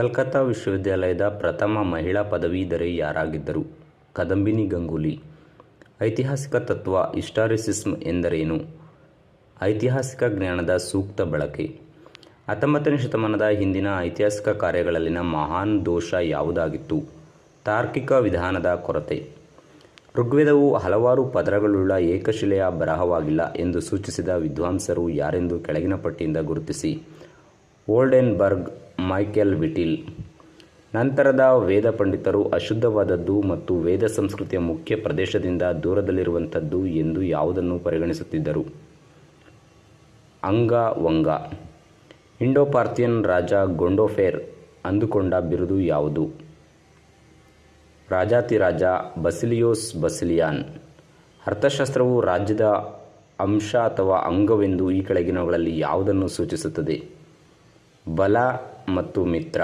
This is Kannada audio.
ಕಲ್ಕತ್ತಾ ವಿಶ್ವವಿದ್ಯಾಲಯದ ಪ್ರಥಮ ಮಹಿಳಾ ಪದವೀಧರೆ ಯಾರಾಗಿದ್ದರು? ಕದಂಬಿನಿ ಗಂಗೂಲಿ. ಐತಿಹಾಸಿಕ ತತ್ವ ಹಿಸ್ಟಾರಿಸಿಸಂ ಎಂದರೇನು? ಐತಿಹಾಸಿಕ ಜ್ಞಾನದ ಸೂಕ್ತ ಬಳಕೆ. 19ನೇ ಶತಮಾನದ ಹಿಂದಿನ ಐತಿಹಾಸಿಕ ಕಾರ್ಯಗಳಲ್ಲಿನ ಮಹಾನ್ ದೋಷ ಯಾವುದಾಗಿತ್ತು? ತಾರ್ಕಿಕ ವಿಧಾನದ ಕೊರತೆ. ಋಗ್ವೇದವು ಹಲವಾರು ಪದರಗಳುಳ್ಳ ಏಕಶಿಲೆಯ ಬರಹವಾಗಿಲ್ಲ ಎಂದು ಸೂಚಿಸಿದ ವಿದ್ವಾಂಸರು ಯಾರೆಂದು ಕೆಳಗಿನ ಪಟ್ಟಿಯಿಂದ ಗುರುತಿಸಿ. ಓಲ್ಡೆನ್ಬರ್ಗ್, ಮೈಕೆಲ್ ವಿಟಿಲ್. ನಂತರದ ವೇದ ಪಂಡಿತರು ಅಶುದ್ಧವಾದದ್ದು ಮತ್ತು ವೇದ ಸಂಸ್ಕೃತಿಯ ಮುಖ್ಯ ಪ್ರದೇಶದಿಂದ ದೂರದಲ್ಲಿರುವಂಥದ್ದು ಎಂದು ಯಾವುದನ್ನು ಪರಿಗಣಿಸುತ್ತಿದ್ದರು? ಅಂಗ ವಂಗ. ಇಂಡೋ-ಪಾರ್ಥಿಯನ್ ರಾಜ ಗೊಂಡೋಫೇರ್ ಅಂದುಕೊಂಡ ಬಿರುದು ಯಾವುದು? ರಾಜಾತಿರಾಜ ಬಸಿಲಿಯೋಸ್ ಬಸಿಲಿಯಾನ್. ಅರ್ಥಶಾಸ್ತ್ರವು ರಾಜ್ಯದ ಅಂಶ ಅಥವಾ ಅಂಗವೆಂದು ಈ ಕೆಳಗಿನವುಗಳಲ್ಲಿ ಯಾವುದನ್ನು ಸೂಚಿಸುತ್ತದೆ? ಬಲ ಮತ್ತು ಮಿತ್ರ.